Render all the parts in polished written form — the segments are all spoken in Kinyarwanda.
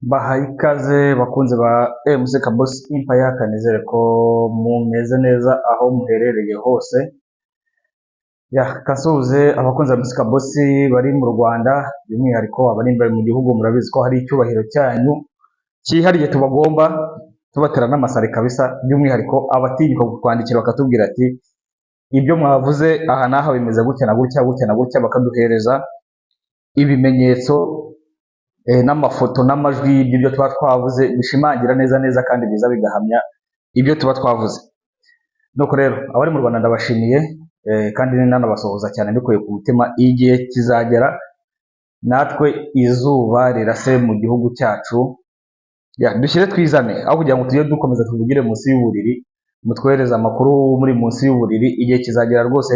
Bahaye ikaze bakunze ba MC Kabos Empire, kanizere ko mumeze neza aho muherereye hose. Kasuhuze abakunzi ba MC Kabos bari mu Rwanda, by'umwihariko abari imbere mu gihugu. Murabizi ko hari icyubahiro cyanyu cyihariye tubagomba, tubatera n'amasari kabisa, by'umwihariko abatinyuka kutwandikira bakatubwira ati ibyo mwavuze aha n'aha bimeze gutya na gutya gutya na gutya, bakaduhereza ibimenyetso n'amafoto n'amajwi y'ibyo tuba twavuze, bishimangira neza kandi biza bigahamya ibyo tuba twavuze. Nuko rero abari mu Rwanda ndabashimiye, kandi nanabasuhuza cyane mbikuye ku mutima. Igihe kizagera natwe izuba rirase mu gihugu cyacu, dushyire twizane, aho kugira ngo tujye dukomeza tuvugire munsi y'uburiri, mutwohereze amakuru muri munsi y'uburiri. Igihe kizagera rwose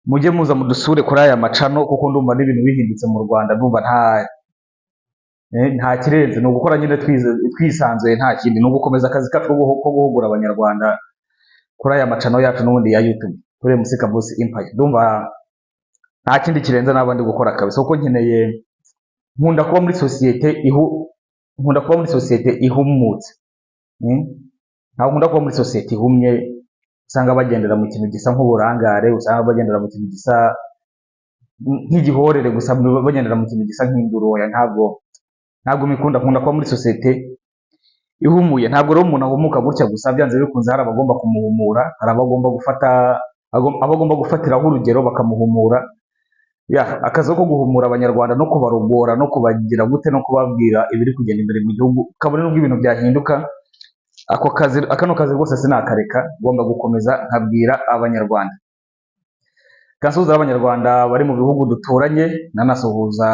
mujye muza mudusure kuri aya macano, kuko ndumva n'ibintu bihindutse mu Rwanda. Ndumva nta kirenze, ni ugukora nyine twisanzuye, nta kindi, ni ugukomeza akazi kacu ko guhugura abanyarwanda kuri aya macano yacu n'ubundi ya YouTube kuri MC Kabos Empire. Ndumva nta kindi kirenze n'abandi gukora kabisa, kuko nkunda kuba muri sosiyete ihumutse. Ntabwo nkunda kuba muri sosiyete ihumye, usanga bagendera mu kintu gisa nk'uburangare, usanga bagendera mu kintu gisa nk'igihorere gusa, bagendera mu kintu gisa nk'induroya. Ntabwo mikunda. Nkunda kuba muri sosiyete ihumuye. Ntabwo rero umuntu ahumuka gutya gusa, byanze bikunze hari abagomba kumuhumura, hari abagomba gufatiraho urugero bakamuhumura. Akazi ko guhumura abanyarwanda no kubarogora no kubagira gute no kubabwira ibiri kugenda imbere mu gihugu, kabone n'ubwo ibintu byahinduka, kano kazi rwose sinakareka, ngomba gukomeza nkabwira abanyarwanda. Kansuhuza abanyarwanda bari mu bihugu duturanye, nanasuhuza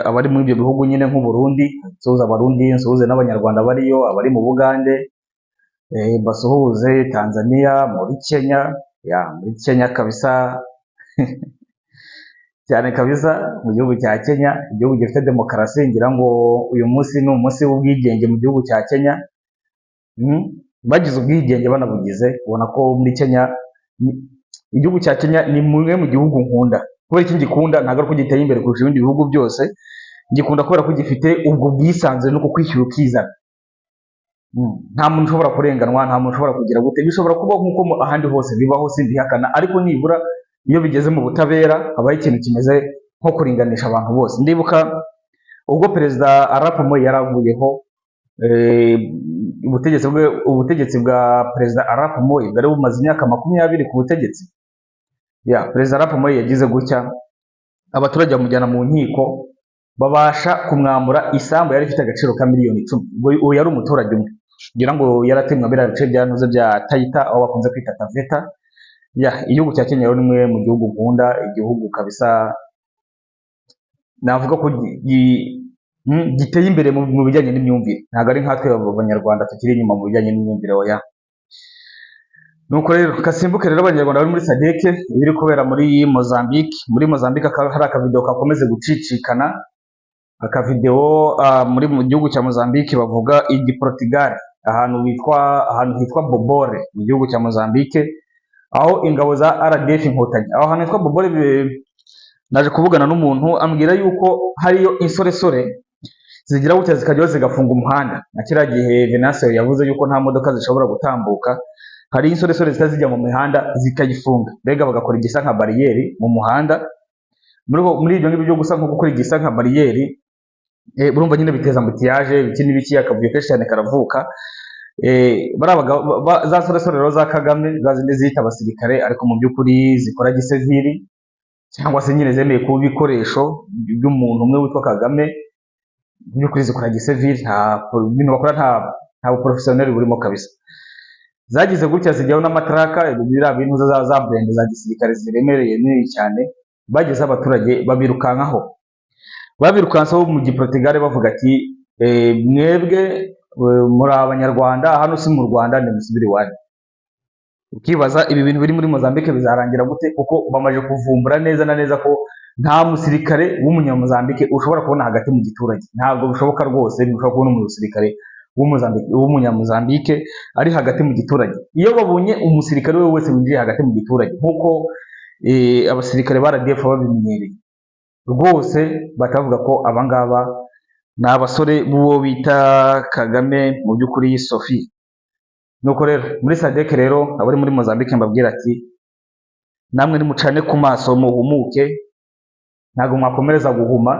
abari muri ibyo bihugu nyine nk'u Burundi, nsuhuza abarundi, nsuhuze n'abanyarwanda bariyo, abari mu Bugande, basuhuze Tanzania, muri Kenya kabisa cyane kabisa, mu gihugu cya Kenya, igihugu gifite demokarasi. Ngira ngo uyu munsi ni umunsi w'ubwigenge mu gihugu cya Kenya. Bagize ubwigenge banabugize, ubona ko muri Kenya, igihugu cya Kenya ni mumwe mu gihugu nkunda. Kubera iki ngikunda? Ntabwo ari ko giteye imbere kurusha ibindi bihugu byose, ngikunda kubera ko gifite ubwo bwisanzure no kwishyura ukizana. Nta muntu ushobora kurenganwa, nta muntu ushobora kugira gute. Bishobora kuba nk'uko ahandi hose bibaho, simbihakana, ariko nibura iyo bigeze mu butabera habaho ikintu kimeze nko kuringanisha abantu bose. Ndibuka ubwo perezida Arap Moi yaravuyeho, ubutegetsi bwa perezida Arap Moi bwari bumaze imyaka 20 ku butegetsi. Perezida Arap Moi yagize gutya, abaturage bamujyana mu nkiko, babasha kumwambura isambu yari ifite agaciro ka miliyoni 10. Uwo yari umuturage umwe, ngira ngo yaratemwa biriya bice byanuze bya Taita, aho bakunze kwita Taveta. Igihugu cya Kenya rero ni mwe mu gihugu nkunda, igihugu kabisa navuga ko giteye imbere mu bijyanye n'imyumvire. Ntabwo ari nkatwe abanyarwanda tukiri inyuma mu bijyanye n'imyumvire. Nuko rero kasimbuke rero abanyarwanda bari muri SADC, ibiri kubera muri Mozambique. Muri Mozambique hari akavideo kakomeze gucicikana, akavideo muri mu gihugu cya Mozambique bavuga Portugal, ahantu hitwa Bobore mu gihugu cya Mozambique, aho ingabo za RDF inkotanyi, aho hantu hitwa Bobore. Naje kuvugana n'umuntu ambwira yuko hariyo insoresore zigira gutya zikajyaho zigafunga umuhanda. Na kiriya gihe Venancio yavuze yuko nta modoka zishobora gutambuka, hari insoresore zitazijya mu mihanda zikayifunga, mbega bagakora igisa nka bariyeri mu muhanda. Muri ibyo ngibyo gusa nko gukora igisa nka bariyeri, urumva nyine biteza ambutiyaje, iki n'ibiki, akavuyo kenshi cyane karavuka. Za nsoresore rero za Kagame, za zindi zita abasirikare ariko mu by'ukuri zikora gisivili, cyangwa se nyine zemeye kuba ibikoresho by'umuntu umwe witwa Kagame. Mu by'ukuri zikora gisivili, nta bintu bakora, nta buprofesiyoneri burimo kabisa. Zagize gutya zijyaho n'amatraka, biriya bintu za brand za gisirikare ziremereye nini cyane. Bageze abaturage babirukansaho mu Portugal bavuga ati mwebwe muri abanyarwanda, hano si mu Rwanda, ni musubire iwanyu. Ukibaza ibi bintu biri muri Mozambique bizarangira gute, kuko bamaze kuvumbura neza na neza ko nta musirikare w'umunyamozambique ushobora kubona hagati mu giturage. Ntabwo bishoboka rwose, bishobora kubona umusirikare w'umunyamozambique ari hagati mu giturage. Iyo babonye umusirikare we wese winjiye hagati mu giturage, nk'uko abasirikare ba RDF babimenyereye, rwose bakavuga ko abangaba ni abasore b'uwo bita Kagame mu by'ukuri Sophie. Nuko rero muri SADC rero abari muri Mozambique mbabwira ati namwe nimucane ku maso muhumuke, ntabwo mwakomereza guhuma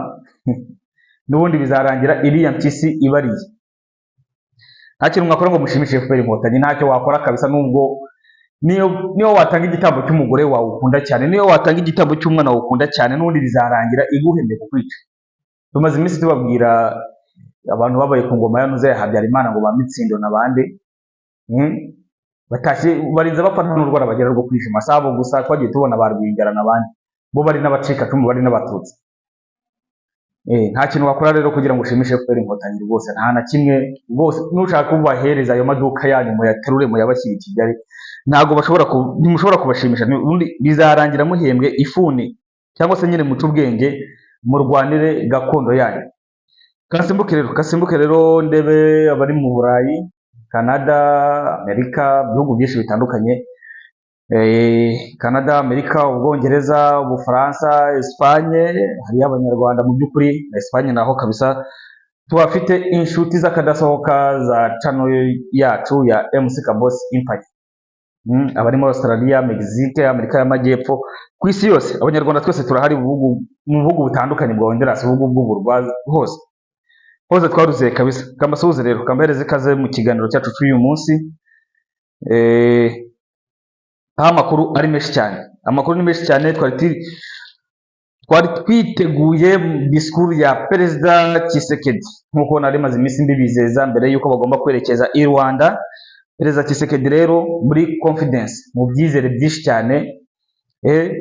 n'ubundi bizarangira iriya mpyisi ibariye. Nta kintu mwakora ngo mushimishe FPR Inkotanyi, ntacyo wakora kabisa, nubwo niyo watanga igitambo cy'umugore wawe ukunda cyane, niyo watanga igitambo cy'umwana wawe ukunda cyane, n'ubundi bizarangira iguhembye kukwica. Tumaze iminsi tubabwira abantu babaye ku ngoma ya Nuzeya Habyarimana ngo ba Mitsindo n'abandi batashye barinze bafata n'urwara bagera rwo kwishima sabo gusa, twagiye tubona ba Rwingara n'abandi bo bari n'abacikacumu, bari n'abatutsi. Nta kintu wakora rero kugira ngo ushimishe FPR Inkotanyi rwose, nta na kimwe rwose. Nushaka kubahereza ayo maduka yanyu muyaterure muyabashyira i Kigali, ntabwo ntimushobora kubashimisha, ubundi bizarangira muhembwe ifuni, cyangwa se nyine muce ubwenge murwanire gakondo yanyu. Kasimbuke rero ndebe abari mu Burayi, Canada, Amerika, bihugu byinshi bitandukanye. Canada, Amerika, Ubwongereza, Ubufaransa, Espagne, hariyo abanyarwanda mu by'ukuri. Espagne naho kabisa tuhafite inshuti z'akadasohoka za channel yacu ya MC Kaboss Impact. Abari muri Australia, Mexique, Amerika y'Amajyepfo, ku isi yose abanyarwanda twese turahari mu bihugu bitandukanye bwa Honduras, ubugu bw'uburwa hose twaruzuye kabisa. Kamasuhuze rero, kambahereze ikaze mu kiganiro cyacu cy'uyu munsi. Amakuru ari menshi cyane, amakuru ni menshi cyane. Twari twiteguye disikuru ya Perezida Tshisekedi, nk'uko nari maze iminsi mbibizeza mbere y'uko bagomba kwerekeza i Rwanda. Perezida Tshisekedi rero muri confidence, mu byizere byinshi cyane,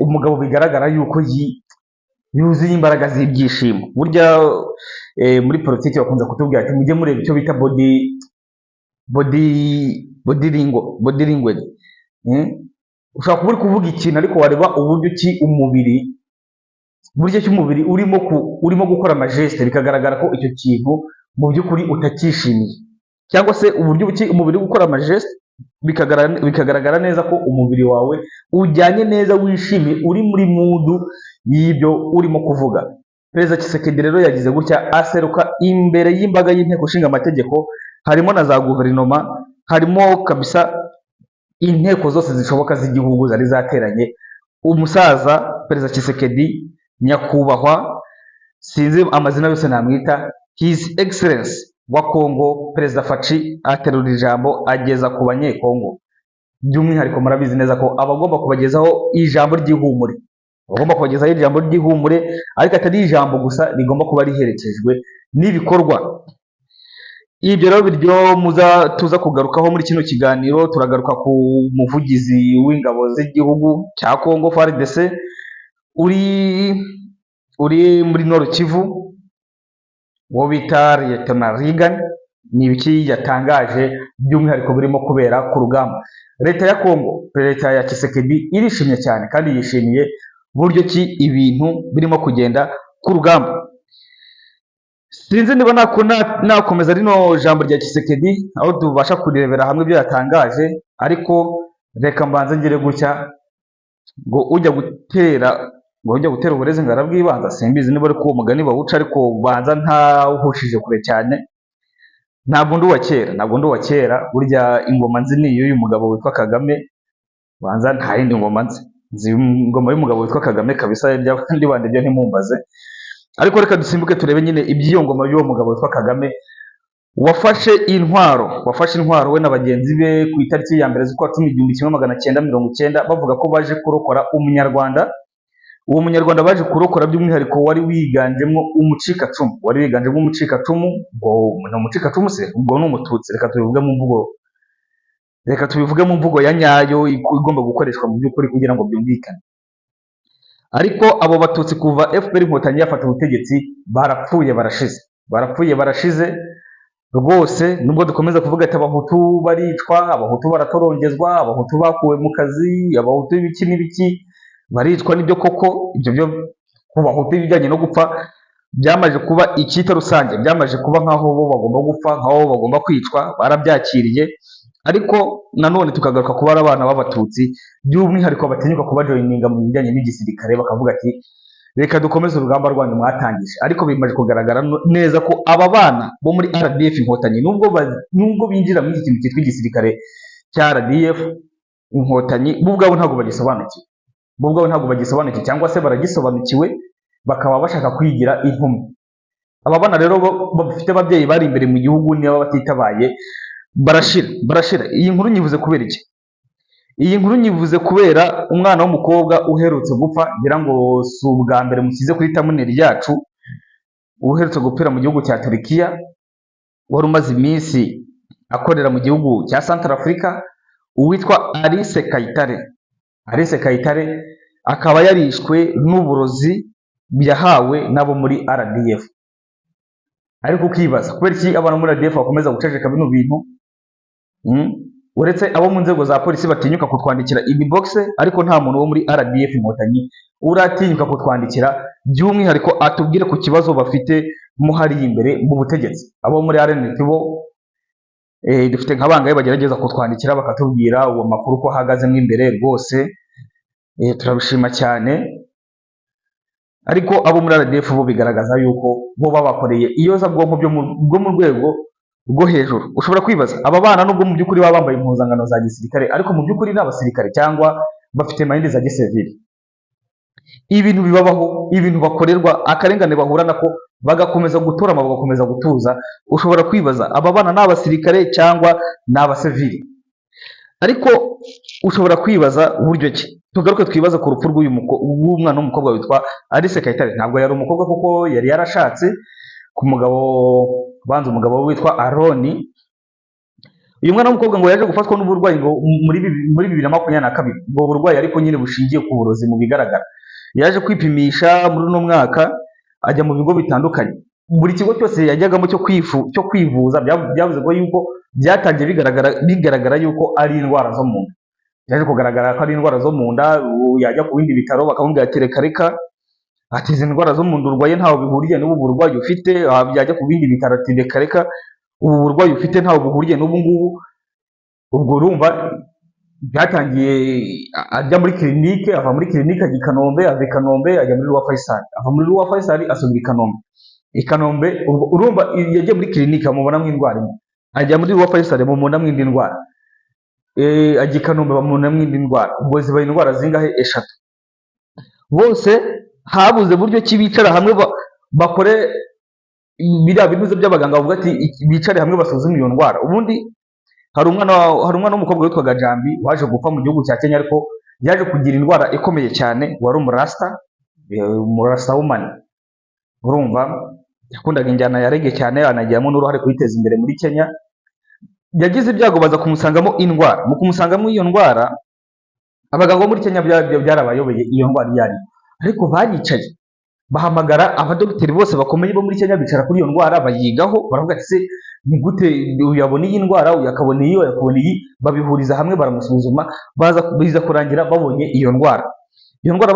umugabo bigaragara yuko yuzuye imbaraga z'ibyishimo. Burya muri politiki bakunze kutubwira ati mujye mureba icyo bita body language. Ushobora kuba uri kuvuga ikintu ariko wareba uburyo ki umubiri urimo gukora amageste, bikagaragara ko icyo kintu mu by'ukuri utacyishimiye, cyangwa se uburyo ki umubiri uri gukora amageste bikagaragara neza ko umubiri wawe ujyanye neza, wishimiye, uri muri mudu y'ibyo urimo kuvuga. Perezida Tshisekedi rero yagize gutya aseruka imbere y'imbaga y'inteko ishinga amategeko, harimo na za guverinoma, harimo kabisa inteko zose zishoboka z'igihugu zari zateranye. Umusaza Perezida Tshisekedi nyakubahwa, sinzi amazina yose namwita, His Excellence wa Kongo Perezida Faci aterura ijambo ageza ku banyekongo. By'umwihariko murabizi neza ko abagomba kubagezaho ijambo ry'ihumure, ariko atari ijambo gusa, rigomba kuba riherekejwe n'ibikorwa. Ibyo rero biryo tuza kugarukaho muri kino kiganiro. Turagaruka ku muvugizi w'ingabo z'igihugu cya Kongo FARDC uri muri Nord Kivu, wo bita Lieutenant Reagan. Ni ibiki yatangaje by'umwihariko birimo kubera ku rugamba. Leta ya Kongo, leta ya Tshisekedi irishimye cyane kandi yishimiye buryo ki ibintu birimo kugenda ku rugamba. Sinzi niba nakomeza rino jambo rya Tshisekedi aho tubasha kurebera hamwe ibyo yatangaje, ariko reka mbanze ngire gutya ngo ujya gutera uburezi ngo arabwibanza. Simbizi niba ariko uwo mugani bawuca, ariko banza ntawuhushije kure cyane. Ntabwo ndi uwa kera, burya ingoma nzi ni y'uyu mugabo witwa Kagame, banza nta yindi ngoma nzi ingoma y'umugabo witwa Kagame kabisa, iby'abandi bandi byo ntimumbaze. Ariko reka dusimbuke turebe nyine iby'iyo ngoma y'uwo mugabo witwa Kagame wafashe intwaro we na bagenzi be ku itariki ya mbere z'ukwa 10/1990, bavuga ko baje kurokora umunyarwanda. Uwo munyarwanda baje kurokora by'umwihariko wari wiganjemo umucikacumu, ngo ni umucikacumu se, ubwo ni umututsi. Reka tubivuge mu mvugo ya nyayo igomba gukoreshwa mu by'ukuri kugira ngo byumvikane. Ariko abo batutsi kuva FPR Inkotanyi yafata ubutegetsi barapfuye barashize rwose. Nubwo dukomeza kuvuga ati abahutu baricwa, abahutu baratorongezwa, abahutu bakuwe mu kazi, abahutu ibiki n'ibiki baricwa, nibyo koko. Ibyo byo ku bahutu ibijyanye no gupfa byamaje kuba icyita rusange, byamaje kuba nk'aho bo bagomba gupfa, nk'aho bagomba kwicwa, barabyakiriye. Ariko nanone tukagaruka kuba ari abana b'abatutsi by'umwihariko batinyuka kuba joininga mu bijyanye n'igisirikare, bakavuga ati reka dukomeze urugamba rwanyu mwatangije, ariko bimaze kugaragara neza ko aba bana bo muri RDF Inkotanyi nubwo binjira muri iki kintu cyitwa igisirikare cya RDF Inkotanyi, bo ubwabo ntabwo bagisobanukiwe cyangwa se baragisobanukiwe bakaba bashaka kwigira inkumi. Aba bana rero bafite ababyeyi bari imbere mu gihugu, niba batitabaye barashira. Iyi nkuru nyivuze kubera iki? Iyi nkuru nyivuze kubera umwana w'umukobwa uherutse gupfa, ngira ngo si ubwa mbere mukize kuri thumbnail yacu, uherutse gupfira mu gihugu cya Turukiya, wari umaze iminsi akorera mu gihugu cya Central Africa, uwitwa Alice Kayitare. Alice Kayitare akaba yarishwe n'uburozi yahawe n'abo muri RDF. Ariko ukibaza kubera iki abantu muri RDF bakomeza guceceka bino bintu? Uretse abo mu nzego za polisi batinyuka kutwandikira inbox, ariko nta muntu wo muri RDF Inkotanyi uratinyuka kutwandikira by'umwihariko atubwire ku kibazo bafite mo hari imbere mu butegetsi. Abo muri RNT bo dufite nk'abangaye bagerageza kutwandikira bakatubwira uwo makuru ko ahagazemo imbere rwose, turabishima cyane. Ariko abo muri RDF bo bigaragaza yuko bo babakoreye iyozabwonko bwo mu rwego rwo hejuru. Ushobora kwibaza aba bana nubwo mu by'ukuri baba bambaye impuzangano za gisirikare, ariko mu by'ukuri ni abasirikare cyangwa bafite mayindi za gisivili. Ibintu bibabaho, ibintu bakorerwa, akarengane bahura nako, bagakomeza gutorama, bagakomeza gutuza. Ushobora kwibaza aba bana ni abasirikare cyangwa ni abasivili. Ariko ushobora kwibaza uburyo ki. Tugaruke twibaza ku rupfu rw'umwana w'umukobwa witwa Alice Kayitare. Ntabwo yari umukobwa kuko yari yarashatse ku umugabo witwa Aroni. Uyu mwana w'umukobwa ngo yaje gufatwa n'uburwayi ngo muri 2022. Ubwo burwayi ariko nyine bushingiye ku burozi mu bigaragara. Yaje kwipimisha muri uno mwaka, ajya mu bigo bitandukanye. Buri kigo cyose yajyagamo cyo kwivuza byavuze ko yuko byatangiye bigaragara yuko ari indwara zo mu nda. Yaje kugaragara ko ari indwara zo mu nda, yajya ku bindi bitaro bakamubwira ati reka ati izi ndwara zo mu nda urwaye ntaho bihuriye n'ubu burwayi ufite. Byajya ku bindi bitaro ati reka ubu burwayi ufite ntaho buhuriye n'ubu ngubu. Ubwo urumva byatangiye ajya muri kilinike, ava muri kilinike ajya i Kanombe, ava i Kanombe ajya muri Roi Faisal, ava muri Roi Faisal asubira i Kanombe. Urumva yagiye muri kilinike bamubonamo indwara imwe, ajya muri Roi Faisal bamubonamo indi ndwara, ajya i Kanombe bamubonamo indi ndwara. Ubwo zibaye indwara zingahe? 3. Bose habuze buryo ki bicara hamwe bakore biriya binuze by'abaganga bavuga ati bicare hamwe basuzume iyo ndwara. Ubundi hari umwana w'umukobwa witwaga Jambi waje gupfa mu gihugu cya Kenya, ariko yaje kugira indwara ikomeye cyane, wari umurasta woman. Urumva yakundaga injyana ya reggae cyane, anagiramo n'uruhare kuyiteza imbere muri Kenya. Yagize ibyago baza kumusangamo indwara. Mu kumusangamo iyo ndwara, abaganga bo muri Kenya byarabayobeye iyo ndwara iyo ari, ariko baricaye bahamagara abadogiteri bose bakomeye bo muri Kenya, bicara kuri iyo ndwara bayigaho, baravuga ati se ni gute uyabona iyi ndwara, uyakabona iyi, babihuriza hamwe baramusuzuma, biza kurangira babonye iyo ndwara. Iyo ndwara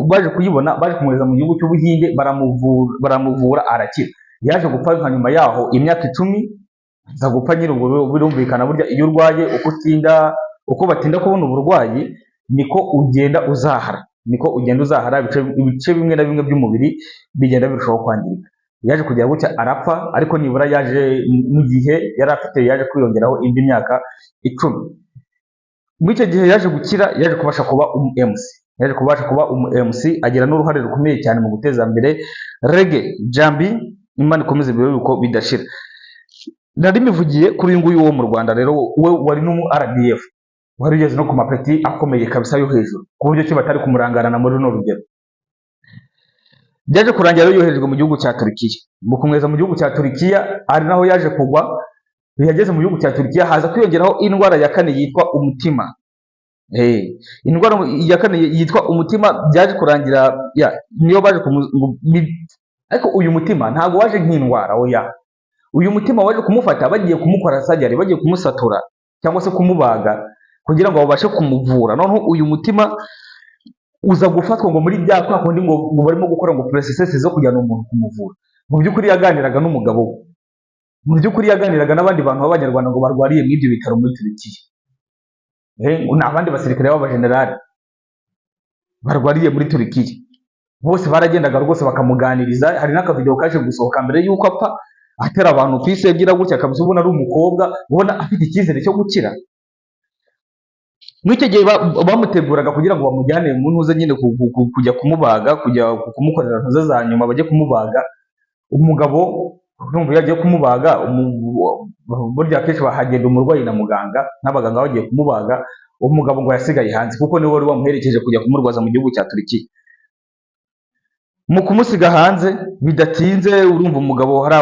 baje kuyibona, baje kumwohereza mu gihugu cy'Ubuhinde, baramuvura arakira. Yaje gupfa nka nyuma yaho imyaka 10, aza gupfa nyine. Ubwo birumvikana burya iyo urwaye uko batinda kubona uburwayi niko ugenda uzahara, ibice bimwe na bimwe by'umubiri bigenda birushaho kwangirika. Yaje kugera gutya arapfa, ariko nibura yaje mu gihe yari afite yaje kwiyongeraho indi myaka 10. Muri icyo gihe yaje gukira, yaje kubasha kuba MC, agira n'uruhare rukomeye cyane mu guteza imbere reggae. Jambi, Imana ikomeze ibiruhuko bidashira. Nari mivugiye kuri uyu nguyu wo mu Rwanda rero, we wari no mu RDF, wari ugeze no ku mapeti akomeye kabisa yo hejuru, ku buryo ki batari kumurangarana muri runo rugero. Byaje kurangira rero yoherejwe mu gihugu cya Turukiya. Mu kumweza mu gihugu cya Turukiya ari naho yaje kugwa. Yageze mu gihugu cya Turukiya haza kwiyongeraho indwara ya kane yitwa umutima. Indwara ya kane yitwa umutima. Byaje kurangira niyo baje ariko uyu mutima ntabwo waje nk'indwara, oya. Uyu mutima waje kumufata bagiye kumukora surgery, bagiye kumusatura cyangwa se kumubaga kugira ngo babashe kumuvura. Noneho uyu mutima uza gufatwa ngo muri bya kwa kundi ngo barimo gukora ngo processes zo kujyana umuntu kumuvura. Mu by'ukuri yaganiraga n'umugabo we, mu by'ukuri yaganiraga n'abandi bantu b'abanyarwanda ngo barwariye mu ibyo bitaro muri Turukiya. N'abandi basirikare b'abajenerali barwariye muri Turukiya. bose baragendaga rwose bakamuganiriza. Hari n'akavideo kaje gusohoka mbere y'uko apfa atera abantu pisi yagira gutya kabisa, ubona ari umukobwa ubona afite icyizere cyo gukira. Muri icyo gihe bamuteguraga kugira ngo bamujyane mu ntuze nyine kujya kumubaga, kujya kumukorera ntuze za nyuma bajye kumubaga. Umugabo urumva iyo agiye kumubaga burya akenshi bahagenda umurwayi na muganga n'abaganga bagiye kumubaga. Umugabo ngo yasigaye hanze kuko niwe wari wamuherekeje kujya kumurwaza mu gihugu cya Turukiya. Mu kumusiga hanze bidatinze, urumva umugabo hari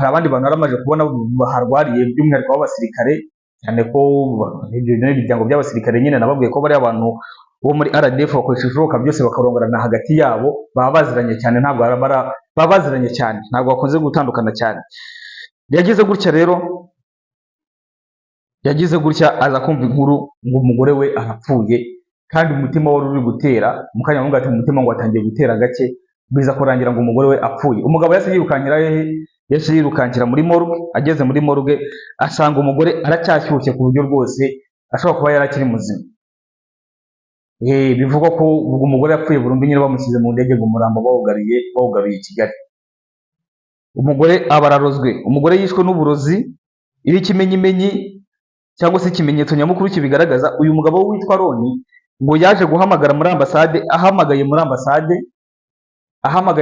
abandi bantu yaramaje kubona baharwariye, by'umwihariko b'abasirikare, cyane ko ibyo n'imiryango by'abasirikare nyine nababwiye ko bari abantu bo muri RDF bakoresha ibishoboka byose bakarongorana hagati yabo, baba baziranye cyane, ntabwo baba baziranye cyane, ntabwo bakunze gutandukana cyane. Yagize gutya rero, yagize gutya aza kumva inkuru ngo umugore we arapfuye, kandi umutima wari uri gutera mu kanya ngo ati umutima ngo atangiye gutera gake, biza kurangira ngo umugore we apfuye. Umugabo yahise yirukankira muri morgue. Ageze muri morgue asanga umugore aracyashyushye ku buryo rwose ashobora kuba yarakiri muzima. Bivugwa ko ubwo umugore yapfuye burundu nyine bamushyize mu ndege ngo umurambo bawugaruye i Kigali. Umugore aba ararozwe, umugore yishwe n'uburozi. Iri kimenyimenyi cyangwa se ikimenyetso nyamukuru kibigaragaza, uyu mugabo witwa Roni ngo yaje guhamagara muri ambasade. Ahamagaye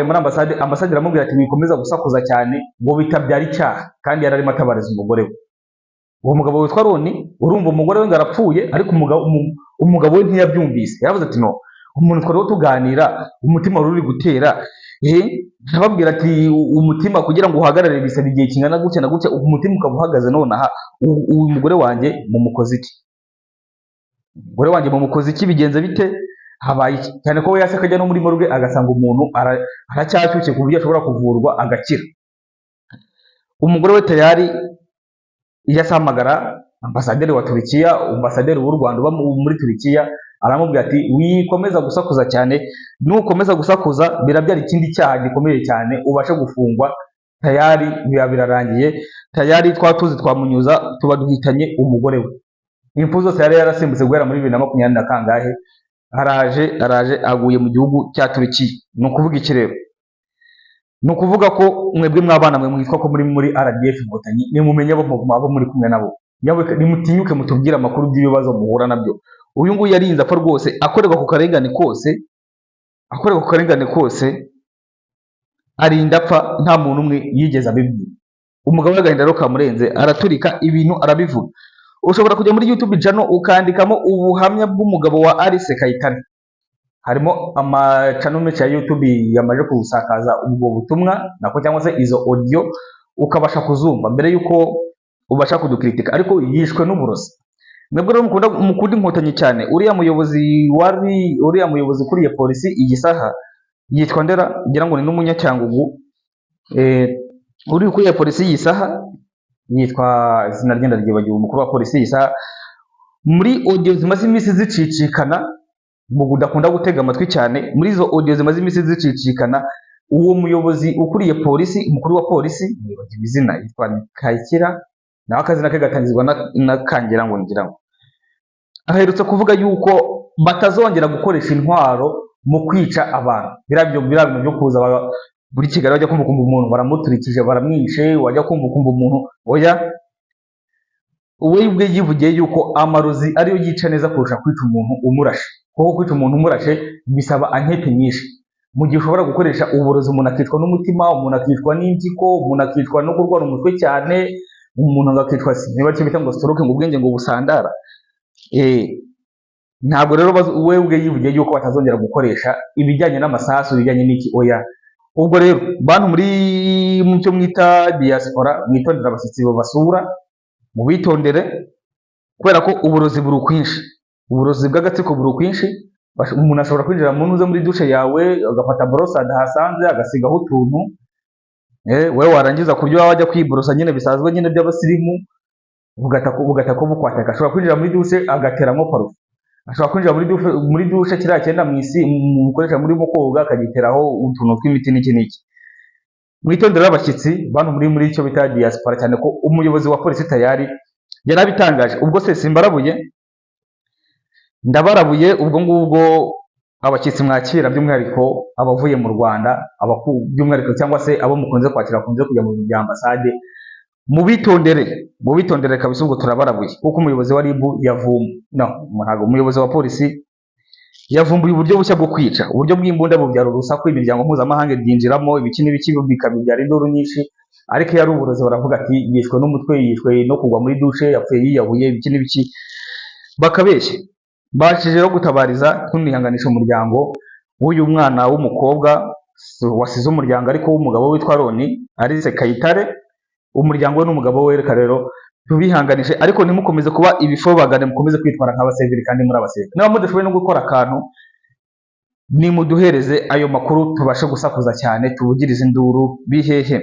muri ambasade, ambasade iramubwira ati wikomeza gusakuza cyane ngo bitabyara icyaha, kandi yari arimo atabariza umugore we. Uwo mugabo witwa Roni, urumva umugore we ngo arapfuye, ariko umugabo we ntiyabyumvise. Yaravuze ati no, umuntu twariho tuganira umutima wari uri gutera, arababwira ati umutima kugira ngo uhagarare bisaba igihe kingana gutya na gutya, umutima ukaba uhagaze nonaha, uyu mugore wanjye mumukoze iki? Umugore wanjye mumukoze iki? Bigenze bite? Habaye iki? Cyane ko we yase akajya no muri morgue agasanga umuntu aracyashyushye ku buryo ashobora kuvurwa agakira. Umugore we tayari yasamagara ambasaderi wa Turukiya, ambasaderi w'u Rwanda uba muri Turukiya, aramubwira ati wikomeza gusakuza cyane, nukomeza gusakuza birabyara ikindi cyaha gikomeye cyane, ubashe gufungwa. Tayari biba birarangiye, tayari twatuzi twamunyuza tuba duhitanye umugore we. Impfu zose yari yarasimbutse guhera muri 2020 na kangahe, araje aguye mu gihugu cya Turukiya. Ni ukuvuga iki rero? Ni ukuvuga ko mwebwe mwabana mwe mwitwa ko muri RDF Inkotanyi, nimumenye abo muri kumwe nabo, nimutinyuke mutubwire amakuru by'ibibazo muhura nabyo. Uyu nguyu yarinze apfa rwose, akorerwa ku karengane kose, arinda apfa nta muntu umwe yigeze abibwira. Umugabo w'agahinda rero kamurenze, araturika ibintu arabivuga. Ushobora kujya muri YouTube channel ukandikamo ubuhamya bw'umugabo wa Alice Kayitare. Harimo amachannel menshi ya YouTube yamaje kusakaza ubwo butumwa nako cyangwa se izo audio, ukabasha kuzumva mbere yuko ubasha kudukritika, ariko yishwe n'uburozi. Mwebwe rero mukunda Inkotanyi cyane, uriya muyobozi kuriye polisi iyi saha yitwa Ndera, ngira ngo ni n'umunyacyangugu. Uri kuriye polisi iyi saha yitwa izina ryenda ryibagiwe, umukuru wa polisi iyi saha. Muri audio zimaze iminsi zicicikana, mu udakunda gutega amatwi cyane, muri izo audio zimaze iminsi zicicikana, uwo muyobozi ukuriye polisi, umukuru wa polisi, nibagiwe izina, yitwa Kayikira, nawe akazina ke gatangizwa na kangira ngo ngira ngo, aherutse kuvuga yuko batazongera gukoresha intwaro mu kwica abantu. Birabyo byo kuza buri Kigali wajya kumva umuntu baramuturikije baramwishe, wajya kumva umuntu oya. We ubwe yivugiye yuko amarozi ariyo yica neza kurusha kwica umuntu umurashe, kuko kwica umuntu umurashe bisaba ankete nyinshi. Mu gihe ushobora gukoresha uburozi, umuntu akicwa n'umutima, umuntu akicwa n'impyiko, umuntu akicwa no kurwara umutwe cyane, umuntu agakicwa niba cyo bita ngo stroke, ngo ubwenge ngo busandara. Ntabwo rero we ubwe yivugiye yuko batazongera gukoresha ibijyanye n'amasasu, ibijyanye n'iki oya. Ubwo rero bantu muri mu cyo mwita diaspora, mwitondera abashyitsi babasura, mu bitondere, kubera ko uburozi buri kwinshi, uburozi bw'agatsiko buri kwinshi. Umuntu ashobora kwinjira mu ntuze muri dushe yawe agafata borosada hasanze agasigaho utuntu, we warangiza kuryo wajya kwiborosa nyine bisanzwe nyine by'abasirimu, ugata ko bukwataka. Ashobora kwinjira muri dushe agateramo parufe, ashobora kwinjira muri dushe kiriya cyenda mukoresha muri koga akagiteraho utuntu tw'imiti n'iki. Mwitondera abashyitsi bantu muri icyo bita diaspora, cyane ko umuyobozi wa polisi tayari yarabitangaje. Ubwo se simbarabuye, ndabarabuye ubwo ngubwo abashyitsi mwakira by'umwihariko abavuye mu Rwanda, by'umwihariko cyangwa se abo mukunze kwakira bakunze kujya mu bya ambasade, mubitondere kabisa, ubwo turabarabuye kuko umuyobozi wa RIB umuyobozi wa polisi yavumbuye uburyo bushya bwo kwica, uburyo bw'imbunda bubyara urusaku, imiryango mpuzamahanga ibyinjiramo, ibiki n'ibiki bikabibyara induru nyinshi, ariko iyo ari uburozi baravuga ati yishwe n'umutwe, yishwe no kugwa muri dushe, yapfuye yiyahuye, ibiki n'ibiki, bakabeshya. Bashije rero gutabariza tunihanganisha umuryango w'uyu mwana w'umukobwa wasize umuryango ariko w'umugabo witwa Roni Alice Kayitare, umuryango we n'umugabo we, reka rero tubihanganishe, ariko ntimukomeze kuba ibifobagane, mukomeze kwitwara nk'abasivili kandi muri abasivili. Niba mudashoboye no gukora akantu, nimuduhereze ayo makuru tubashe gusakuza cyane, tuvugirize induru bihehe.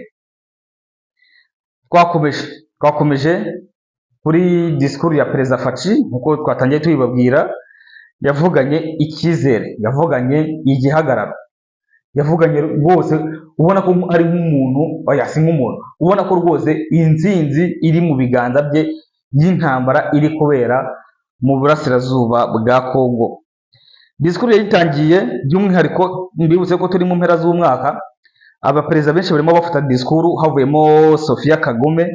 Twakomeje kuri disikuru ya Perezida Faci nkuko twatangiye tuyibabwira, yavuganye icyizere, yavuganye igihagararo, yavuganye rwose ubona ko ari nk'umuntu, si nk'umuntu, ubona ko rwose intsinzi iri mu biganza bye y'intambara iri kubera mu burasirazuba bwa Kongo. Disikuru yayitangiye by'umwihariko, mbibutse ko turi mu mpera z'umwaka, abaperezida benshi barimo bafata disikuru, havuyemo Sofia Kagame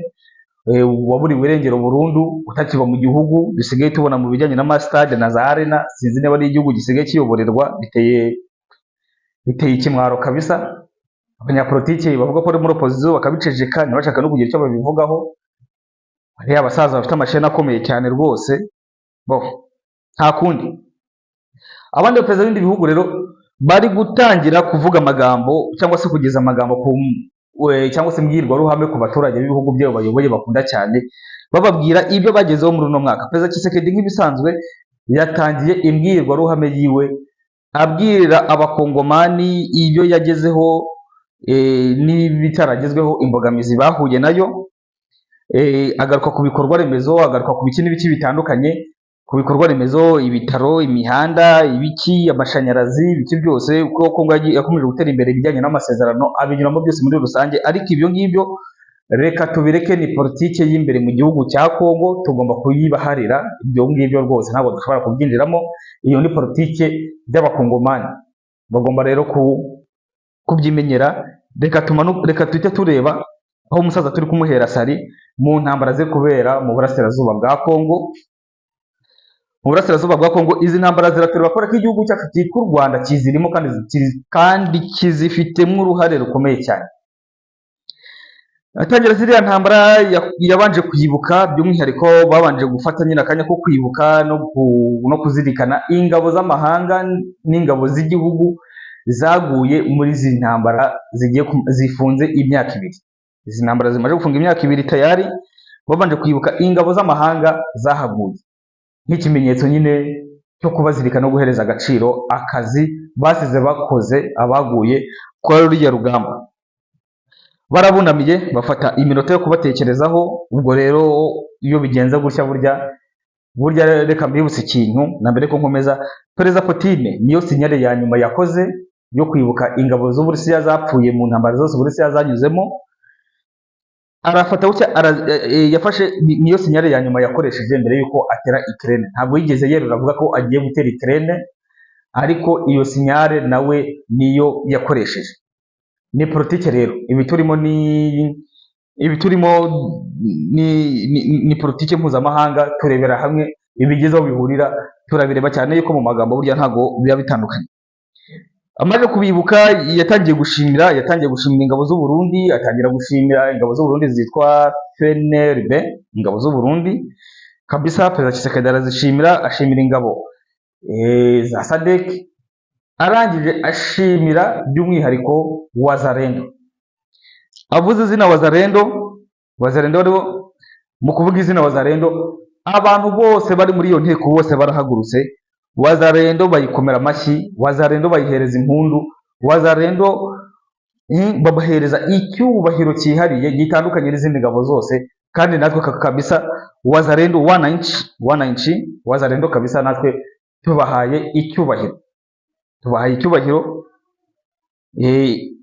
waburiwe irengero burundu, utakiba mu gihugu, bisigaye tubona mu bijyanye n'amasitade na za arena, sinzi niba ari igihugu gisigaye kiyoborerwa, biteye ikimwaro kabisa. Abanyapolitiki bavuga ko ari muri opozisiyo bakabiceceka, ntibashaka no kugira icyo babivugaho, hariya abasaza bafite amasheni akomeye cyane rwose, nta kundi. Abandi baperezida b'ibindi bihugu rero bari gutangira kuvuga amagambo cyangwa se kugeza amagambo cyangwa se mbwirwaruhame ku baturage b'ibihugu byabo bayoboye bakunda cyane, bababwira ibyo bagezeho muri uno mwaka. Perezida Tshisekedi nk'ibisanzwe yatangiye imbwirwaruhame yiwe abwira abakongomani ibyo yagezeho n'ibitaragezweho, imbogamizi bahuye nayo, agaruka ku bikorwa remezo, agaruka ku biki n'ibiki bitandukanye, ku bikorwa remezo, ibitaro, imihanda, ibiki, amashanyarazi, ibiki byose, uko Kongo yakomeje gutera imbere ibijyanye n'amasezerano, abinyuramo byose muri rusange. Ariko ibyo ngibyo reka tubireke, ni politike y'imbere mu gihugu cya Kongo, tugomba kuyibaharira. Ibyo ngibyo rwose ntabwo dushobora kubyinjiramo, iyo ni politike y'abakongomani, bagomba rero kubyimenyera. Reka tuhite tureba aho umusaza turi kumuhera sari mu ntambara ziri kubera mu burasirazuba bwa Kongo. Mu burasirazuba bwa Kongo izi ntambara ziraterwa kubera ko igihugu cyacu cyitwa u Rwanda kizirimo kandi kizifitemo uruhare rukomeye cyane. Atangira ziriya ntambara yabanje kwibuka, by'umwihariko babanje gufata nyine akanya ko kwibuka no kuzirikana ingabo z'amahanga n'ingabo z'igihugu zaguye muri izi ntambara zifunze imyaka ibiri. Izi ntambara zimaze gufunga imyaka ibiri tayari, babanje kwibuka ingabo z'amahanga zahaguye nk'ikimenyetso nyine cyo kubazirikana no guhereza agaciro akazi basize bakoze abaguye kwa ruriya rugamba. Barabunamiye bafata iminota yo kubatekerezaho. Ubwo rero iyo bigenze gutya, burya reka mbibutse ikintu na mbere ko nkomeza, Perezida Putin niyo sinyale ya nyuma yakoze yo kwibuka ingabo z'Uburusiya zapfuye mu ntambara zose Uburusiya zanyuzemo. Arafata yafashe niyo sinyale ya nyuma yakoresheje mbere yuko atera Ukraine. Ntabwo yigeze yerura avuga ko agiye gutera Ukraine, ariko iyo sinyale nawe niyo yakoresheje. Ni politike rero, ibi turimo ni politike mpuzamahanga, turebera hamwe ibigezeho bihurira, turabireba cyane yuko mu magambo burya ntago biba bitandukanye. Amaze kubibuka yatangiye gushimira ingabo z'u Burundi, atangira gushimira ingabo z'u Burundi zitwa FNLB, ingabo z'u Burundi kabisa. Perezida Tshisekedi ashimira ingabo za SADC, arangije ashimira by'umwihariko Wazalendo. Avuze izina Wazalendo rero, mu kuvuga izina Wazalendo, abantu bose bari muri iyo nteko bose barahagurutse. Wazalendo bayikomera amashyi, Wazalendo bayihereza impundu, Wazalendo babahereza icyubahiro cyihariye gitandukanye n'izindi ngabo zose. Kandi natwe kabisa Wazalendo wananchi, Wazalendo kabisa natwe tubahaye icyubahiro.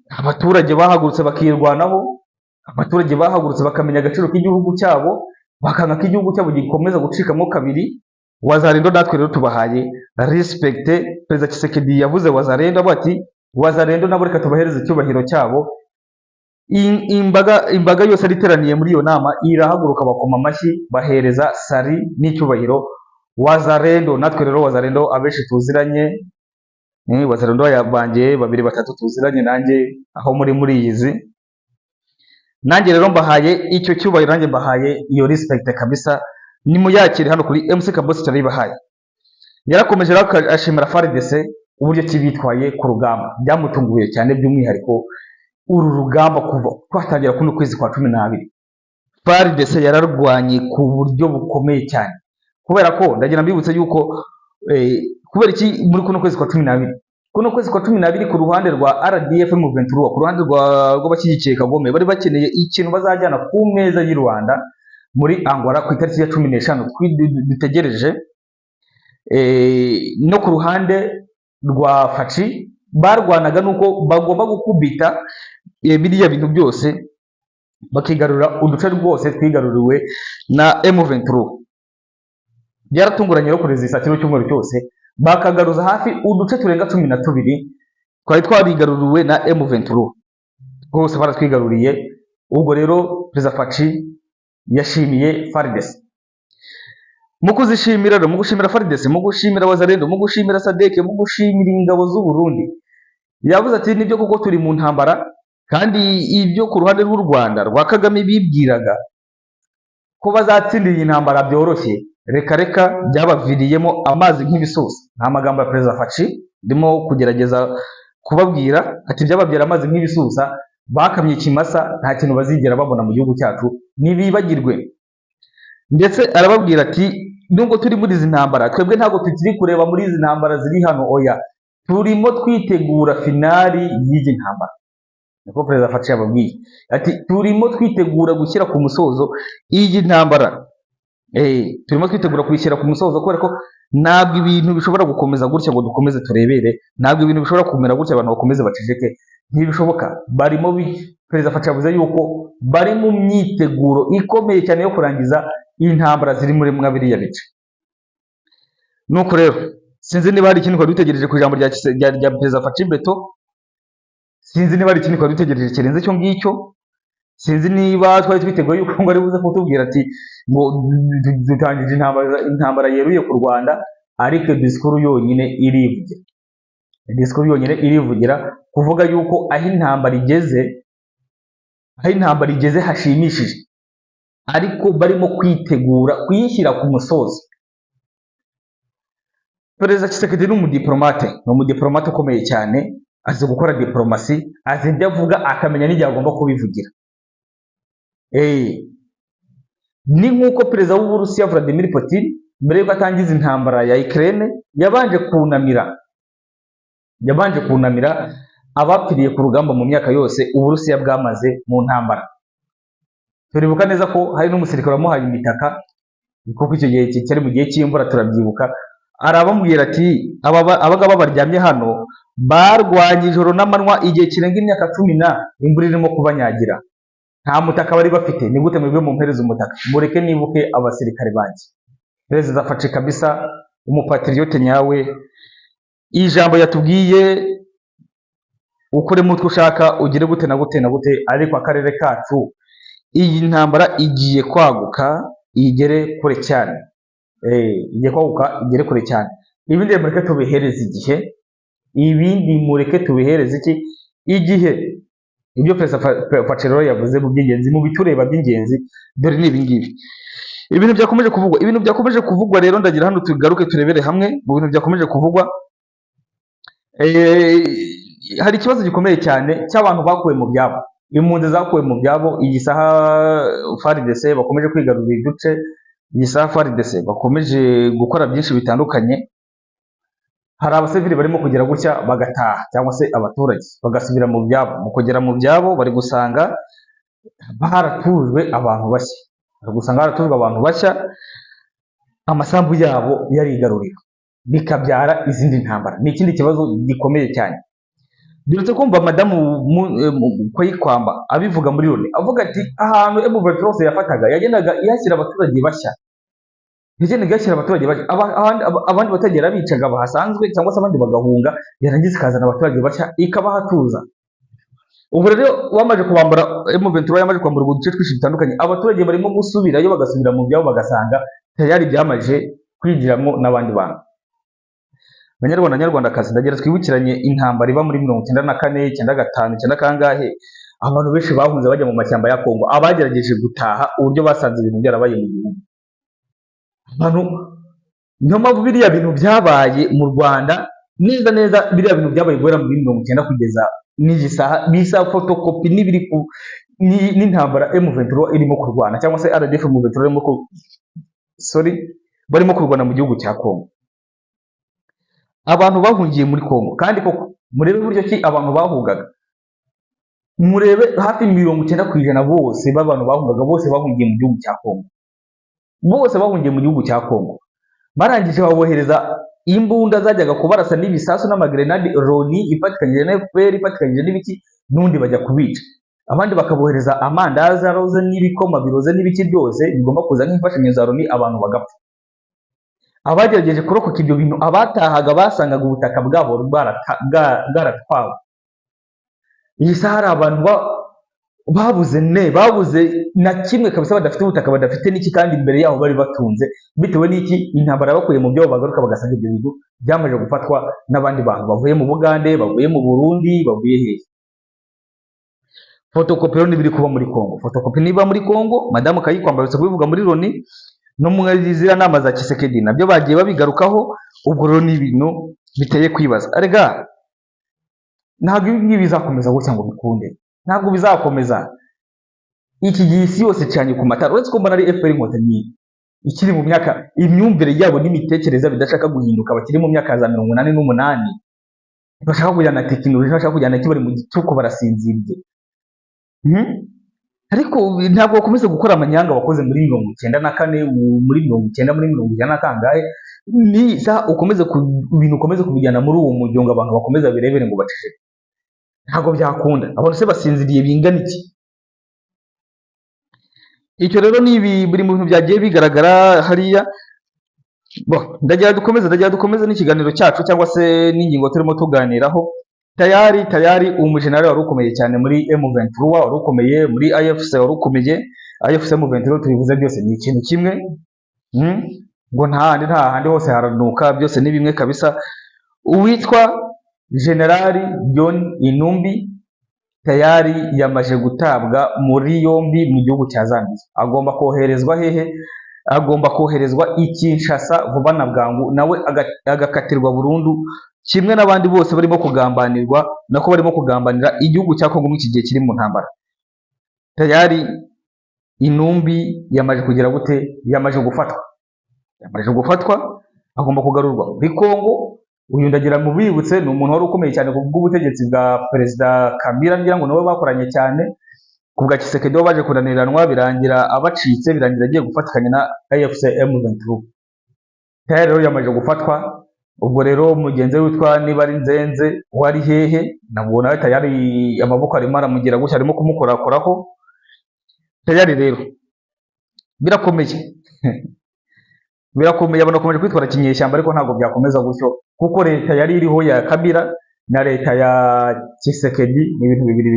Abaturage bahagurutse bakirwanaho, abaturage bahagurutse bakamenya agaciro k'igihugu cyabo, bakanga ko igihugu cyabo gikomeza gucikamo kabiri, Wazalendo natwe rero tubahaye respect. Perezida Tshisekedi yavuze Wazalendo avuga ati Wazalendo nabo reka tubahereze icyubahiro cyabo. Imbaga yose yariteraniye muri iyo nama irahaguruka bakoma amashyi bahereza sari n'icyubahiro Wazalendo. Natwe rero Wazalendo abenshi tuziranye, Wazalendo yabangiye 2-3 tuziranye nanjye aho muri izi, nanjye rero mbahaye icyo cyubahiro, nanjye mbahaye iyo respect kabisa. Nimuyakire hano kuri MC Kabosi cyaribahaye. Yarakomeje ashimira FARDC uburyo kibitwaye ku rugamba, byamutunguye cyane by'umwihariko uru rugamba kuva twatangira kuno kwezi kwa 12. FARDC yararwanye ku buryo bukomeye cyane, kubera ko ndagira mbibutse yuko kubera iki muri kuno kwezi kwa 12, kuno kwezi kwa 12 ku ruhande rwa RDF mu 23, ku ruhande rw'abashyigikiye Kagome bari bakeneye ikintu bazajyana ku meza y'u Rwanda muri Angola ku itariki ya 15 dutegereje. No ku ruhande rwa Faci barwanaga nuko bagomba gukubita biriya bintu byose bakigarura uduce rwose twigaruriwe na M23. Byaratunguranye rero kureza kino cyumweru cyose bakagaruza hafi uduce turenga 12 twari twarigaruriwe na M23, rwose baratwigaruriye. Ubwo rero Perezida Faci yashimiye FARDC. Mu kuzishimira rero, mu gushimira FARDC, mu gushimira Wazalendo, mu gushimira SADC, mu gushimira ingabo z'u Burundi, yavuze ati nibyo kuko turi mu ntambara, kandi ibyo ku ruhande rw'u Rwanda rwa Kagame bibwiraga ko bazatsindira iyi ntambara byoroshye, reka byabaviriyemo amazi nk'ibisusa. Nta magambo ya Perezida Faci ndimo kugerageza kubabwira, ati byababyara amazi nk'ibisusa, bakamye ikimasa, nta kintu bazigera babona mu gihugu cyacu, nibibagirwe. Ndetse arababwira ati nubwo turi muri izi ntambara, twebwe ntabwo tukiri kureba muri izi ntambara ziri hano, oya turimo twitegura finali y'iyi ntambara. Niko Perezida Faci yababwiye ati turimo twitegura gushyira ku musozo iyi ntambara. Turimo twitegura kuyishyira ku musozo, kubera ko ntabwo ibintu bishobora gukomeza gutya ngo dukomeze turebere, ntabwo ibintu bishobora kumera gutya abantu bakomeze baceceke, ntibishoboka. Perezida Faci yavuze yuko bari mu myiteguro ikomeye cyane yo kurangiza intambara ziri muri biriya bice. Nuko rero sinzi niba hari ikindi twari dutegereje ku ijambo rya Perezida Faci Beto, sinzi niba hari ikindi twari dutegereje kirenze icyo ngicyo, sinzi niba twari twiteguye yuko ngo ari buze kutubwira ati ngo dutangije intambara yeruye ku Rwanda, ariko disikuru yonyine irivugira, kuvuga yuko aho intambara igeze hashimishije, ariko barimo kwitegura kuyishyira ku musozo. Perezida Tshisekedi ni umudiplomate ukomeye cyane, azi gukora diplomasi, azi ibyo avuga akamenya n'igihe agomba kubivugira. Ni nk'uko perezida w'Uburusiya Vladimir Putin mbere yuko atangiza intambara ya Ukraine yabanje kunamira abapfiriye ku rugamba mu myaka yose Uburusiya bwamaze mu ntambara. Turibuka neza ko hari n'umusirikare wamuhaye imitaka, kuko icyo gihe cyari mu gihe cy'imvura, turabyibuka. Arabambwira ati abagaba baryamye hano barwanye ijoro n'amanywa igihe kirenga imyaka 10 imvura irimo kubanyagira, nta mutaka bari bafite, ni gute mwebwe mumpereza umutaka? Mureke nibuke abasirikare banjye. Perezida Faci kabisa, umupatriote nyawe, ijambo yatubwiye ukore mutwe ushaka ugire gute na gute, ariko akarere kacu iyi ntambara igiye kwaguka igere kure cyane. Igere kure cyane. Ibindi mureke tubihereze igihe. Ibyo Perezida Faci yavuze mu by'ingenzi, mu bitureba by'ingenzi, dore ni ibingibi. Ibintu byakomeje kuvugwa rero, ndagira hano tugaruke turebere hamwe mu bintu byakomeje kuvugwa. Hari ikibazo gikomeye cyane cy'abantu bakuwe mu byabo, impunzi zakuwe mu byabo. Iyi saha FARDC bakomeje kwigarurira uduce, iyi saha FARDC bakomeje gukora byinshi bitandukanye. Hari abasivili barimo kugera gutya bagataha, cyangwa se abaturage bagasubira mu byabo. Mu kugera mu byabo bari gusanga haratujwe abantu bashya, amasambu yabo yarigarurira, bikabyara izindi ntambara. Ni ikindi kibazo gikomeye cyane. Birutse kumva madamu Koyikwamba abivuga muri Loni, avuga ati ahantu M23 yafataga yagendaga ihashyira abaturage bashya, igenda igashyira abaturage bashya, abandi batagera bicaga bahasanzwe cyangwa se abandi bagahunga, yarangiza ikazana abaturage bashya ikabahatuza. Ubu rero bamaze kubambura, M23 yamaze kwambura uduce twinshi dutandukanye, abaturage barimo gusubirayo bagasubira mu byabo bagasanga tayari byamaje kwigiramo n'abandi bantu. Banyarwanda nyarwandakazi, ndagira twibukiranye intambara iba muri 94, 95, 90 kangahe, abantu benshi bahunze bajya mu mashyamba ya Kongo, abagerageje gutaha uburyo basanze ibintu byarabaye mu gihugu. Abantu niyo mpamvu biriya bintu byabaye mu Rwanda neza neza, biriya bintu byabaye guhera muri 90 kugeza n'iyi saha, bisa fotokopi n'ibiri n'intambara M23 irimo kurwana, cyangwa se RDF M23 barimo kurwana mu gihugu cya Kongo. Abantu bahungiye muri Kongo, kandi koko murebe uburyo ki abantu bahungaga, murebe hafi 90% bose b'abantu bahungaga, bose bahungiye mu gihugu cya Kongo, bose bahungiye mu gihugu cya Kongo. Barangije babohereza imbunda zajyaga kubarasa n'ibisasu n'amagrenade, Loni ifatikanyije na FPR ifatikanyije n'ibiki, n'undi bajya kubica. Abandi bakabohereza amandazi aroze n'ibikoma biroze n'ibiki byose bigomba kuza nk'imfashanyo za Loni, abantu bagapfa. Abagerageje kurokoka ibyo bintu, abatahaga basangaga ubutaka bwabo bwaratwawe. Iyi saha hari abantu babuze na kimwe kabisa, badafite ubutaka, badafite n'iki, kandi imbere yaho bari batunze, bitewe n'iki, intambara bakuye mu byabo bagaruka bagasanga ibyo bintu byamaze gufatwa n'abandi bantu bavuye mu Bugande, bavuye mu Burundi, bavuye hehe. Fotokopi rero nibiri kuba muri Kongo, fotokopi niba muri Kongo, Madamu Kayiko ambarutse kubivuga muri Loni no mu ziriya nama za Tshisekedi, nabyo bagiye babigarukaho. Ubwo rero ni ibintu biteye kwibaza. Arega ntabwo ibi ngibi bizakomeza gutya ngo bikunde, ntabwo bizakomeza. Iki gihe isi yose cyane ku matara, uretse ko mbona ari FPR Inkotanyi ikiri mu myaka, imyumvire yabo n'imitekerereze bidashaka guhinduka, bakiri mu myaka za 88, bashaka kujyana tekinoloji, bashaka kujyana kibari mu gicuku, barasinziriye. Ariko ntabwo bakomeza gukora amanyanga bakoze muri 94, muri 90, muri 90 kangahe, ni sa ukomeze ibintu ukomeze kubijyana muri uwo mujyo ngo abantu bakomeza birebere ngo baceceke. Ntabwo byakunda, abantu se basinziriye bingana iki? Icyo rero ni biri mu bintu byagiye bigaragara hariya. Ndagira dukomeze n'ikiganiro cyacu, cyangwa se n'ingingo turimo tuganiraho. Tayari umujenerali wari ukomeye cyane muri M23, wari ukomeye muri AFC, wari ukomeye AFC M23, tubivuze byose ni ikintu kimwe, ngo nta handi hose haranuka, byose ni bimwe kabisa. Uwitwa Generali John Inumbi tayari yamaje gutabwa muri yombi mu gihugu cya Zambia. Agomba koherezwa hehe? Agomba koherezwa i Kinshasa vuba na bwangu, nawe agakatirwa burundu, kimwe n'abandi bose barimo kugambanirwa, nako barimo kugambanira igihugu cya Kongo mu iki gihe kiri mu ntambara. Tayari Inumbi yamaje kugira gute? Yamaje gufatwa, agomba kugarurwa muri Kongo. Uyu ndagira mu bibutse, ni umuntu wari ukomeye cyane ku bw'ubutegetsi bwa Perezida Kabila, ngira ngo nabo bakoranye cyane. Ku bwa Tshisekedi baje kunaniranwa, birangira abacitse, birangira agiye gufatikanya na AFC M23. Tayari rero yamaje gufatwa. Ubwo rero mugenzi witwa niba ari Nzenze wari hehe, nabwo nawe tayari amaboko arimo aramugira gutya, arimo kumukorakoraho. Tayari rero birakomeye birakomeye, abantu bakomeje kwitwara kinyeshyamba, ariko ntabwo byakomeza gutyo, kuko leta yari iriho ya Kabila na leta ya Tshisekedi ni ibintu bibiri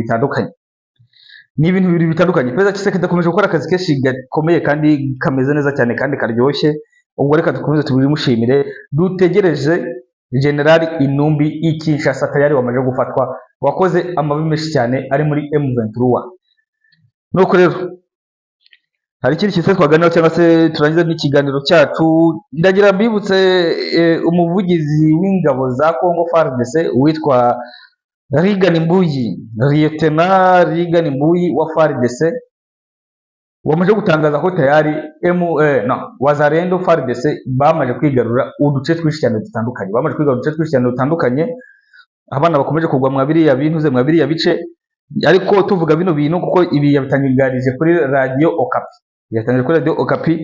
bitandukanye. Perezida Tshisekedi akomeje gukora akazi kenshi gakomeye kandi kameze neza cyane kandi karyoshye. Ubwo reka dukomeze tubimushimire, dutegereje Generali Inumbi i Kinshasa, tayari wamaje gufatwa, wakoze amabi menshi cyane ari muri M23. Nuko rero hari ikindi kintu twaganiraho, cyangwa se turangiza n'ikiganiro cyacu. Ndagira mbibutse umuvugizi w'ingabo za Congo FARDC witwa Rigani Mbuyi, Lieutenant Rigani Mbuyi wa FARDC, wamaze gutangaza ko tayari Wazalendo FARDC bamaze kwigarura uduce twinshi cyane dutandukanye. Abana bakomeje kugwa mwa biriya bintuze, mwa biriya bice. Ariko tuvuga bino bintu kuko ibi yabitangarije kuri Radio Okapi.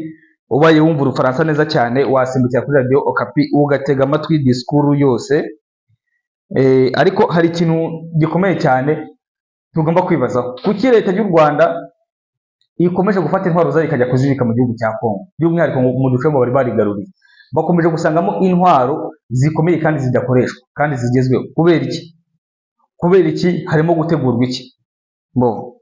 Ubaye wumva Urufaransa neza cyane, wasimbukira kuri Radio Okapi ugatega amatwi disikuru yose. Ariko hari ikintu gikomeye cyane tugomba kwibazaho. Kuki leta y'u Rwanda ikomeje gufata intwaro zayo ikajya kuzibika mu gihugu cya Kongo, by'umwihariko mu duce ngo bari barigaruriye, bakomeje gusangamo intwaro zikomeye kandi zidakoreshwa kandi zigezweho. Kubera iki? Harimo gutegurwa iki?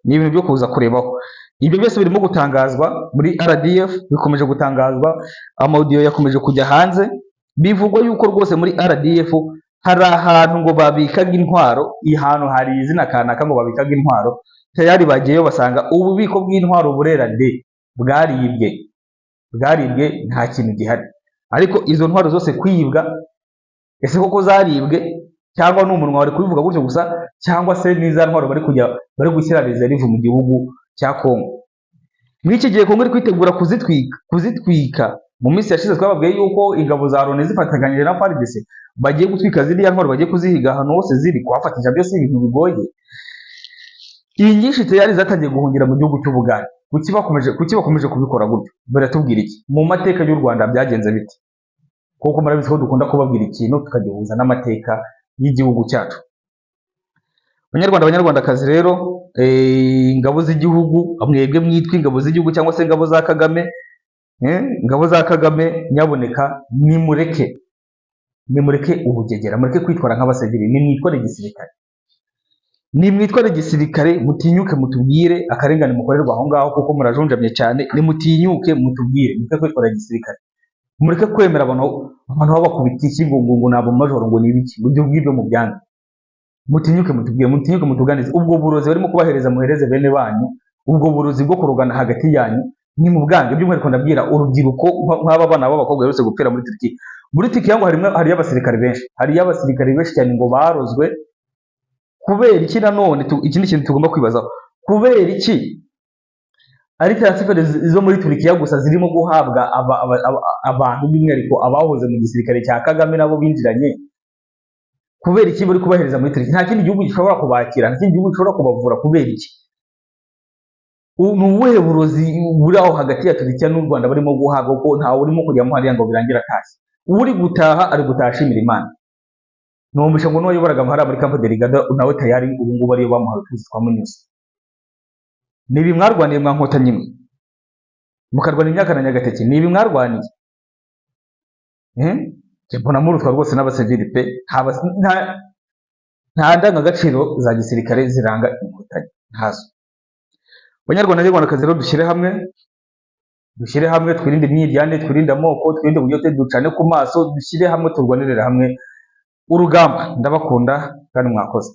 Ni ibintu byo kuza kurebaho. Ibyo byose birimo gutangazwa muri RDF, bikomeje gutangazwa, amaudio yakomeje kujya hanze, bivugwa yuko rwose muri RDF hari ahantu ngo babikaga intwaro, ahantu hari izina kanaka ngo babikaga intwaro, tayari bagiyeyo basanga ububiko bw'intwaro Burera de bwaribwe, nta kintu gihari. Ariko izo ntwaro zose kwibwa, ese koko zaribwe cyangwa ni umunwa wari kubivuga gutyo gusa, cyangwa se n'iza ntwaro bari gushyira reserve mu gihugu cya Kongo? Muri iki gihe Kongo iri kwitegura kuzitwika. Mu minsi yashize twababwiye yuko ingabo za Loni zifatanyije na FARDC bagiye gutwika ziriya ntwaro, bagiye kuzihiga ahantu hose ziri, kuhafatisha byose ibintu bigoye. Iyi nyinshi tayari zatangiye guhungira mu gihugu cy'Ubugande. Kuki bakomeje kubikora gutyo? Baratubwira iki? Mu mateka y'u Rwanda byagenze bite? Kuko murabizi ko dukunda kubabwira ikintu tukagihuza n'amateka y'igihugu cyacu. Banyarwandakazi rero, ingabo z'igihugu, mwebwe mwitwa ingabo z'igihugu cyangwa se ingabo za Kagame, nyaboneka nimureke ubugegera, mureke kwitwara nk'abasivili, nimwitware gisirikare, mutinyuke mutubwire akarengane mukorerwa aho ngaho, kuko murajunjamye cyane. Nimutinyuke mutubwire, mureke kwitwara gisirikare, mureke kwemera abantu babakubita ikibungungu nabo majoro ngo nibiki, ibyo ngibyo mu byanga. Mutinyuke mutubwire, mutinyuke mutuganize. Ubwo burozi barimo kubahereza muhereze bene banyu, ubwo burozi bwo kurugana hagati yanyu ni mu bwange. By'umwihariko ndabwira urubyiruko nk'aba bana b'abakobwa baretse gupfira muri Turkiya. Muri Turkiya ngo hari abasirikare benshi cyane ngo barozwe. Kubera iki? Nanone iki ni ikintu tugomba kwibazaho. Kubera iki ari transfer zo muri Turkiya gusa zirimo guhabwa abantu, by'umwihariko abahoze mu gisirikare cya Kagame nabo binjiranye? Kubera iki bari kubahereza muri Turkiya? Nta kindi gihugu gishobora kubakira, nta kindi gihugu gishobora kubavura. Kubera iki? Ni ubuhe burozi buri aho hagati ya Turkiya n'u Rwanda barimo guhabwa, ko ntawe urimo kujyamo hariya ngo birangira atashye? Uri gutaha ari gutaha ashimira Imana. Numvisha ngo n'uwayoboraga hariya muri Campo Delgado nawe tayari ubu ngubu ariyo bamuhaye utuzi twa Munyuza. Ni ibi mwarwaniye mwa Nkotanyi mwe, mukarwana imyaka na Nyagateke? Ni ibi mwarwaniye? Mbona murutwa rwose n'abasivili pe, nta ndangagaciro za gisirikare ziranga Inkotanyi, ntazo. Banyarwandakazi rero, dushyire hamwe, twirinde imyiryane, twirinde amoko, twirinde uburyote, ducane ku maso, dushyire hamwe, turwanirire hamwe urugamba. Ndabakunda kandi mwakoze.